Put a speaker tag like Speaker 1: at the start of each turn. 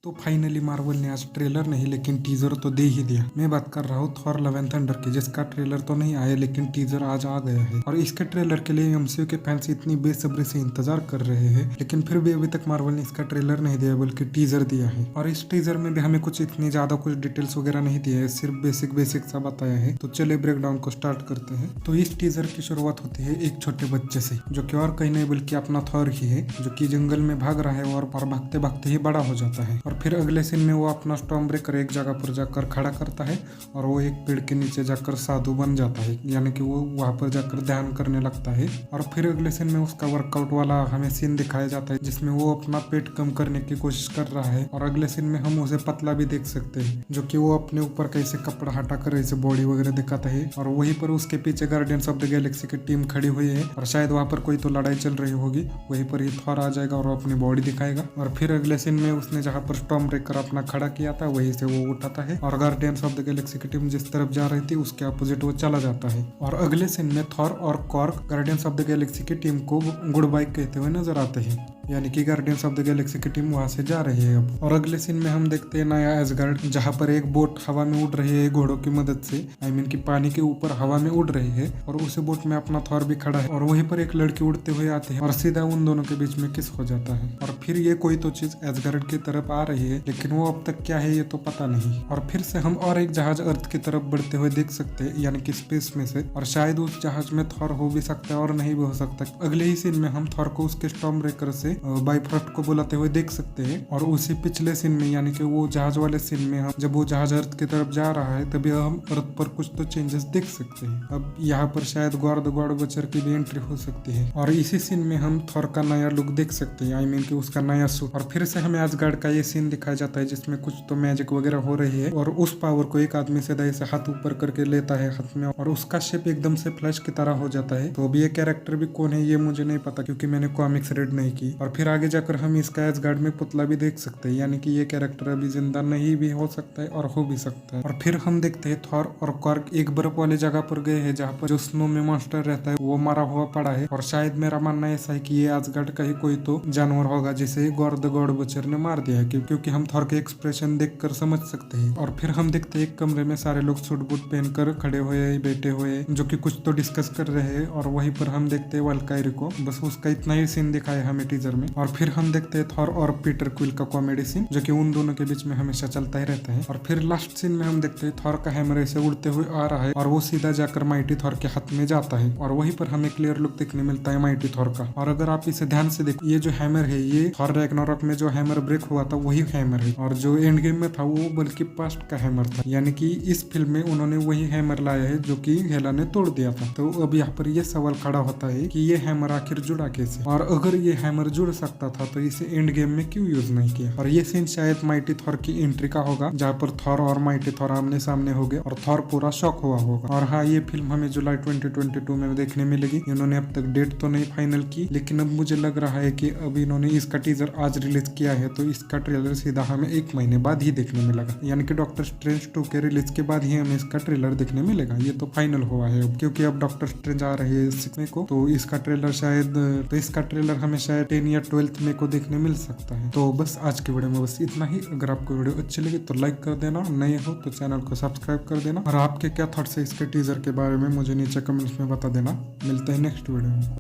Speaker 1: तो finally Marvel ने आज ट्रेलर नहीं लेकिन टीजर तो दे ही दिया। मैं बात कर रहा हूँ थॉर लव एंड थंडर की, जिसका ट्रेलर तो नहीं आया लेकिन टीजर आज आ गया है। और इसके ट्रेलर के लिए एमसीयू के फैंस इतनी बेसब्री से इंतजार कर रहे हैं, लेकिन फिर भी अभी तक मार्वल ने इसका ट्रेलर नहीं दिया बल्कि टीजर दिया है। और इस टीजर में भी हमें कुछ इतनी ज्यादा कुछ डिटेल्स वगैरह नहीं दिए है, सिर्फ बेसिक सा बताया है। तो चलिए ब्रेकडाउन को स्टार्ट करते हैं। तो इस टीजर की शुरुआत होती है एक छोटे बच्चे से, जो कि और कहीं नहीं बल्कि अपना थॉर ही है, जो कि जंगल में भाग रहा है और भागते भागते ही बड़ा हो जाता है। और फिर अगले सीन में वो अपना स्टॉर्म ब्रेकर एक जगह पर जाकर खड़ा करता है और वो एक पेड़ के नीचे जाकर साधु बन जाता है, यानी कि वो वहां पर जाकर ध्यान करने लगता है। और फिर अगले सीन में उसका वर्कआउट वाला हमें सीन दिखाया जाता है, जिसमें वो अपना पेट कम करने की कोशिश कर रहा है। और अगले सीन में हम उसे पतला भी देख सकते हैं, जो कि वो अपने ऊपर कैसे कपड़ा हटाकर ऐसे बॉडी वगैरह दिखाता है। और वहीं पर उसके पीछे गार्डियंस ऑफ द गैलेक्सी की टीम खड़ी हुई है और शायद वहां पर कोई तो लड़ाई चल रही होगी। वहीं पर ही थॉर आ जाएगा और अपनी बॉडी दिखाएगा। और फिर अगले सीन में उसने जहाँ पर स्टॉर्म ब्रेकर अपना खड़ा किया था वहीं से वो उठाता है और गार्डियंस ऑफ द गैलेक्सी की टीम जिस तरफ जा रही थी उसके अपोजिट वो चला जाता है। और अगले सीन में थॉर और cork guardians of the Galaxy की टीम को गुड बाय कहते हुए नजर आते हैं, यानी कि गार्डियंस ऑफ द गैलेक्सी की टीम वहां से जा रही है अब। और अगले सीन में हम देखते हैं नया एसगार्ड, जहां पर एक बोट हवा में उड़ रही है घोड़ों की मदद से, आई मीन कि पानी के ऊपर हवा में उड़ रही है। और उसी बोट में अपना थॉर भी खड़ा है और वहीं पर एक लड़की उड़ते हुए आती है और सीधा उन दोनों के बीच में किस हो जाता है। और फिर ये कोई तो चीज एसगार्ड की तरफ आ रही है, लेकिन वो अब तक क्या है ये तो पता नहीं। और फिर से हम और एक जहाज अर्थ की तरफ बढ़ते हुए देख सकते हैं, यानी कि स्पेस में से। और शायद उस जहाज में थॉर हो भी सकता है और नहीं भी हो सकता। अगले ही सीन में हम थॉर को उसके स्टॉर्म ब्रेकर से बाइफ्रॉस्ट को बुलाते हुए देख सकते हैं। और उसी पिछले सीन में, यानी कि वो जहाज वाले सीन में, हम जब वो जहाज अर्थ की तरफ जा रहा है तभी हम अर्थ पर कुछ तो चेंजेस देख सकते हैं। अब यहाँ पर शायद गॉड बचर की भी एंट्री हो सकती है। और इसी सीन में हम थॉर का नया लुक देख सकते हैं, आई मीन कि उसका नया सूट। और फिर से हमें एसगार्ड का ये सीन दिखाया जाता है जिसमें कुछ तो मैजिक वगैरह हो रही है और उस पावर को एक आदमी सीधा ऐसे हाथ ऊपर करके लेता है हाथ में और उसका शेप एकदम से फ्लैश की तरह हो जाता है। तो अभी ये कैरेक्टर भी कौन है ये मुझे नहीं पता, क्योंकि मैंने कॉमिक्स रीड नहीं की। और फिर आगे जाकर हम इसका एसगार्ड में पुतला भी देख सकते हैं, यानी कि ये कैरेक्टर अभी जिंदा नहीं भी हो सकता है और हो भी सकता है। और फिर हम देखते हैं थॉर और कॉर्क एक बर्फ वाले जगह पर गए हैं, जहाँ पर जो स्नो में मॉन्स्टर रहता है वो मरा हुआ पड़ा है। और शायद मेरा मानना ऐसा है कि ये एसगार्ड का ही कोई तो जानवर होगा जिसे गॉड बचर ने मार दिया है, क्योंकि हम थॉर के एक्सप्रेशन देखकर समझ सकते हैं। और फिर हम देखते हैं एक कमरे में सारे लोग सूट बूट पहनकर खड़े हुए बैठे हुए, जो कि कुछ तो डिस्कस कर रहे हैं। और वहीं पर हम देखते हैं वल्कायरी को, बस उसका इतना ही सीन दिखाया हमें टीजर में। और फिर हम देखते हैं थॉर और पीटर क्विल का कॉमेडी सीन, जो कि उन दोनों के बीच में हमेशा चलता ही रहता है। और फिर लास्ट सीन में हम देखते हैं थॉर का हैमर ऐसे उड़ते हुए आ रहा है और वो सीधा जाकर माइटी थॉर के हाथ में जाता है। और वहीं पर हमें क्लियर लुक देखने मिलता है माइटी थॉर का। और अगर आप इसे ध्यान से देखिए, ये जो हैमर है ये थॉर रैग्नारोक में जो हैमर ब्रेक हुआ था वही हैमर है, और जो एंड गेम में था वो बल्कि पास्ट का हैमर था, यानी कि इस फिल्म में उन्होंने वही हैमर लाया है जो कि हेला ने तोड़ दिया था। तो अब यहाँ पर ये सवाल खड़ा होता है कि ये हैमर आखिर जुड़ा कैसे, और अगर ये हैमर जुड़ सकता था तो इसे एंड गेम में क्यों यूज नहीं किया। और ये सीन शायद माइटी थॉर की एंट्री का होगा, जहाँ पर थॉर और माइटी थॉर आमने सामने हो गए और थॉर पूरा शॉक हुआ होगा। और हाँ, ये फिल्म हमें जुलाई 2022 में देखने मिलेगी। इन्होंने अब तक डेट तो नहीं फाइनल की, लेकिन अब मुझे लग रहा है कि अब इन्होंने इसका टीजर आज रिलीज किया है तो इसका ट्रेलर सीधा हमें 1 महीने बाद ही देखने मिलेगा, यानी कि डॉक्टर स्ट्रेंज 2 के रिलीज के बाद ही हमें इसका ट्रेलर देखने मिलेगा। ये तो फाइनल हुआ है अब, क्योंकि अब डॉक्टर स्ट्रेंज आ रही है 6 मई को, तो इसका ट्रेलर हमें शायद 10 या 12 मई को देखने मिल सकता है। तो बस आज की वीडियो में बस इतना ही। अगर आपको वीडियो अच्छी लगी तो लाइक कर देना, नए हो तो चैनल को सब्सक्राइब कर देना, और आपके क्या थॉट्स है इसके टीजर के बारे में मुझे नीचे कमेंट्स में बता देना। मिलते हैं नेक्स्ट वीडियो में।